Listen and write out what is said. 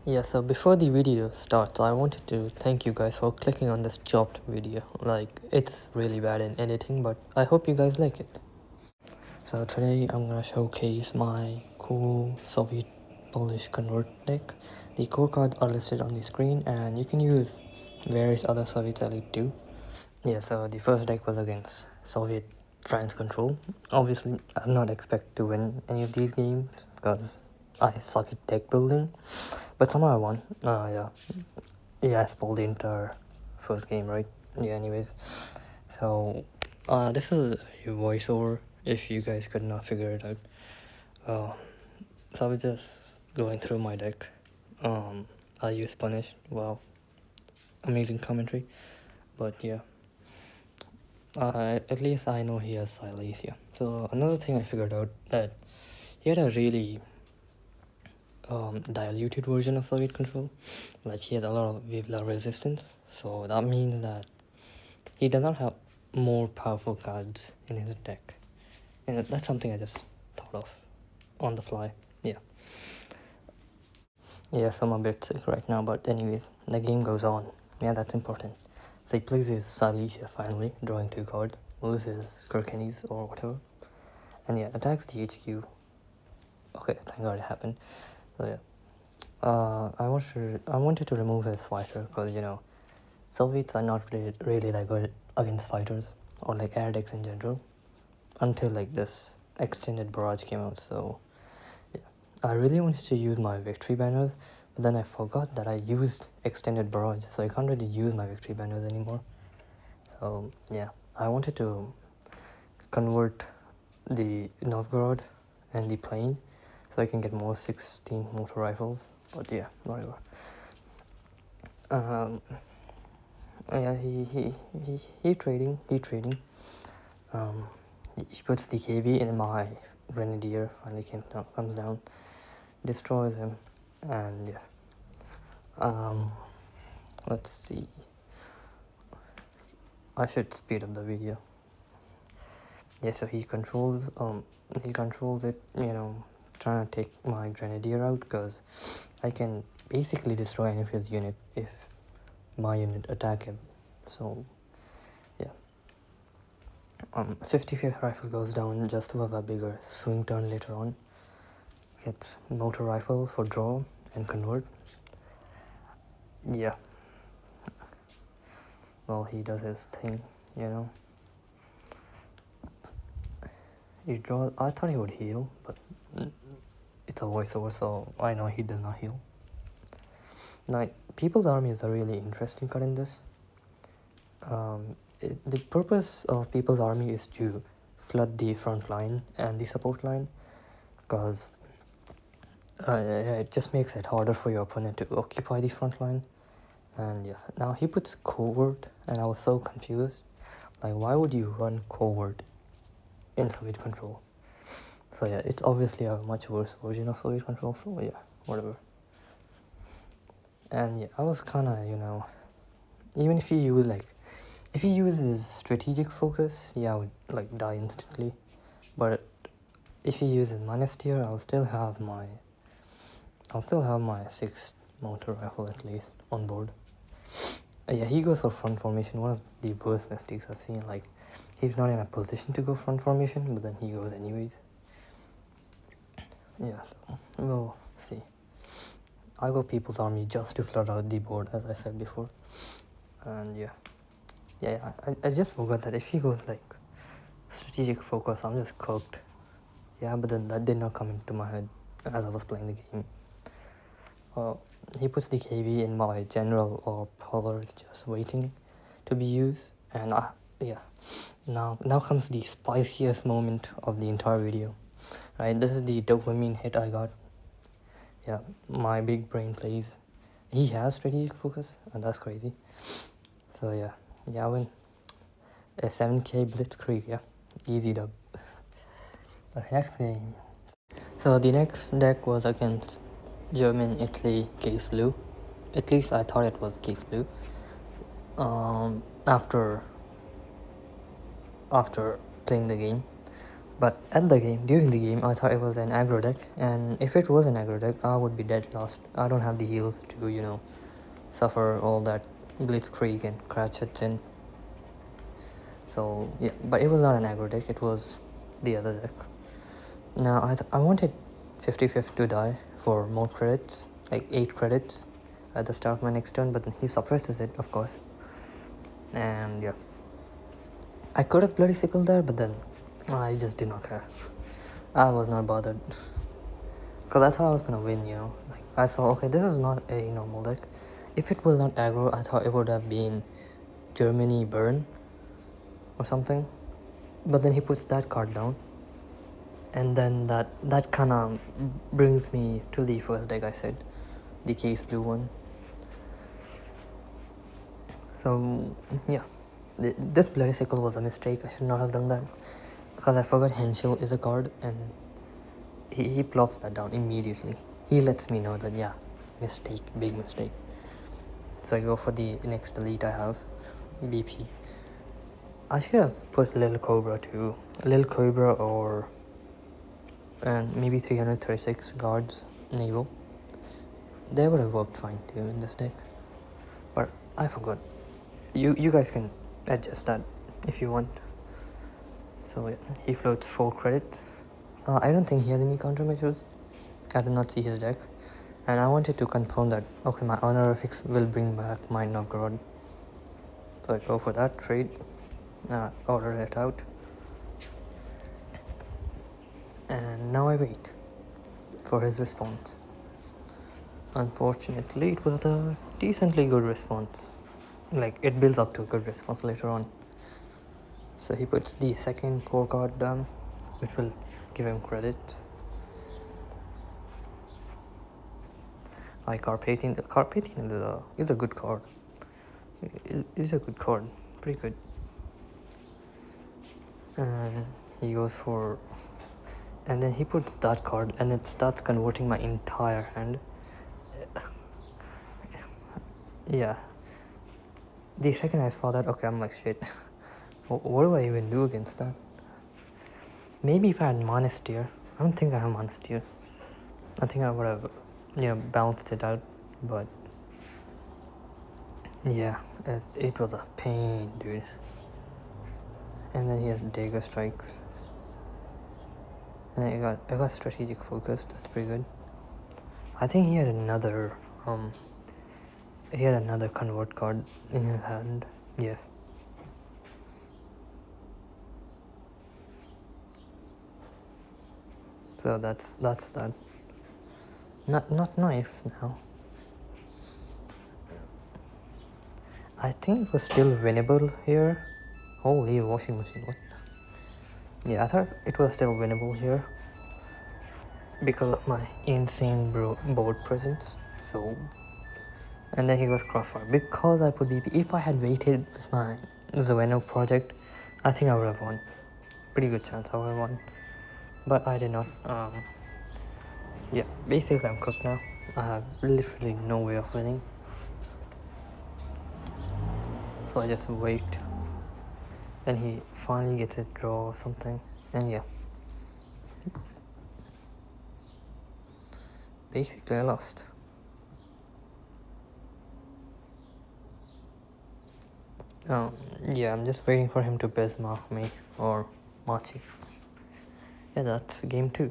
Yeah, so before the video starts, I wanted to thank you guys for clicking on this chopped video. Like, it's really bad in editing, but I hope you guys like it. So today I'm gonna showcase my cool Soviet Polish convert deck. The core cards are listed on the screen, and you can use various other Soviet Elite too. Yeah, so the first deck was against Soviet France Control. Obviously, I did not expect to win any of these games because I suck at deck building, but somehow I won. Yeah, I spoiled the entire first game, right? Yeah, anyways. So, this is a voiceover if you guys could not figure it out. So I was just going through my deck. I use Punish. Wow, amazing commentary. But yeah, at least I know he has Silesia. So another thing I figured out that he had a really diluted version of Soviet Control. Like he has a lot of Vivla resistance. So that means that he does not have more powerful cards in his deck. And that's something I just thought of on the fly. Yeah. Yes, I'm a bit sick right now, but anyways, the game goes on. Yeah, that's important. So he plays his Silesia finally, drawing 2 cards, loses Kirkenes or whatever, and yeah, attacks the HQ. Okay, thank God it happened. So yeah, I wanted to remove his fighter because Soviets are not really like good against fighters or like air decks in general until like this extended barrage came out. So yeah, I really wanted to use my victory banners, but then I forgot that I used extended barrage, so I can't really use my victory banners anymore. So yeah, I wanted to convert the Novgorod and the plane so I can get more 16 motor rifles, but yeah, whatever. Yeah, he trading. He puts the KV in my Grenadier, finally comes down, destroys him, and yeah. Let's see. I should speed up the video. Yeah, so he controls it, trying to take my Grenadier out because I can basically destroy any of his unit if my unit attack him. So yeah. 55th rifle goes down just to have a bigger swing turn later on. Gets motor rifle for draw and convert. Yeah. Well, he does his thing, He draws. I thought he would heal, but it's a voiceover, so I know he does not heal. Now, People's Army is a really interesting card in this. The purpose of People's Army is to flood the front line and the support line, because it just makes it harder for your opponent to occupy the front line. And yeah, now he puts covert, and I was so confused. Like, why would you run covert in Soviet Control? So yeah, it's obviously a much worse version of Soviet Control, so yeah, whatever. And yeah, I was kind of, even if he uses strategic focus, yeah, I would like die instantly. But if he uses Monastir, I'll still have my 6th motor rifle at least on board. Yeah, he goes for front formation, one of the worst mistakes I've seen. Like, he's not in a position to go front formation, but then he goes anyways. Yeah, so we'll see. I go People's Army just to flood out the board, as I said before. And yeah, I just forgot that if he goes like strategic focus, I'm just cooked. Yeah, but then that did not come into my head as I was playing the game. He puts the KV in my general or pollers just waiting to be used, and yeah, now comes the spiciest moment of the entire video. Right, this is the dopamine hit I got. Yeah, my big brain plays. He has strategic focus, and that's crazy. So yeah, I win a 7k blitzkrieg. Yeah, easy dub. Okay, next game. So the next deck was against German Italy Case Blue. At least I thought it was Case Blue. After playing the game, But at the game, during the game, I thought it was an aggro deck, and if it was an aggro deck, I would be dead last. I don't have the heals to, you know, suffer all that blitzkrieg and cratchits in. So yeah, but it was not an aggro deck, it was the other deck. Now I wanted 55th to die for more credits, like 8 credits at the start of my next turn, but then he suppresses it, of course. And yeah, I could have bloody sickled there, but then I just did not care. I was not bothered because I thought I was gonna win, you know. Like I saw, okay, this is not a normal deck. If it was not aggro, I thought it would have been Germany burn or something. But then he puts that card down, and then that kind of brings me to the first deck I said, the case blue one. So yeah, this bloody sickle was a mistake. I should not have done that because I forgot Henschel is a card, and he plops that down immediately. He lets me know that yeah, mistake, big mistake. So I go for the next elite I have, BP. I should have put Little Cobra too. Little Cobra or and maybe 336 guards naval. They would have worked fine too in this deck. But I forgot. You guys can adjust that if you want. So yeah, he floats 4 credits. I don't think he has any countermeasures. I did not see his deck. And I wanted to confirm that, okay, my honorifics will bring back my Novgorod. So I go for that trade, order it out. And now I wait for his response. Unfortunately, it was a decently good response. Like, it builds up to a good response later on. So he puts the second core card down, which will give him credit. Like Carpathian. The Carpathian is a good card. It's a good card. Pretty good. And he goes for... And then he puts that card, and it starts converting my entire hand. Yeah. The second I saw that, okay, I'm like, shit. What do I even do against that? Maybe if I had Monasteer. I don't think I have Monasteer. I think I would have, you know, balanced it out. But yeah, it was a pain, dude. And then he has Dagger Strikes. And then I got Strategic Focus. That's pretty good. I think he had another convert card in his hand. Yeah. So that's that. Not nice now. I think it was still winnable here. Holy washing machine, what? Yeah, I thought it was still winnable here because of my insane board presence. So, and then he goes Crossfire because I put BP. If I had waited with my Zeno project, I think I would have won. Pretty good chance I would have won, but I did not. Yeah, basically I'm cooked now. I have literally no way of winning, so I just wait. And he finally gets a draw or something, and yeah, basically I lost. Yeah, I'm just waiting for him to Bismarck me or Machi. Yeah, that's game 2.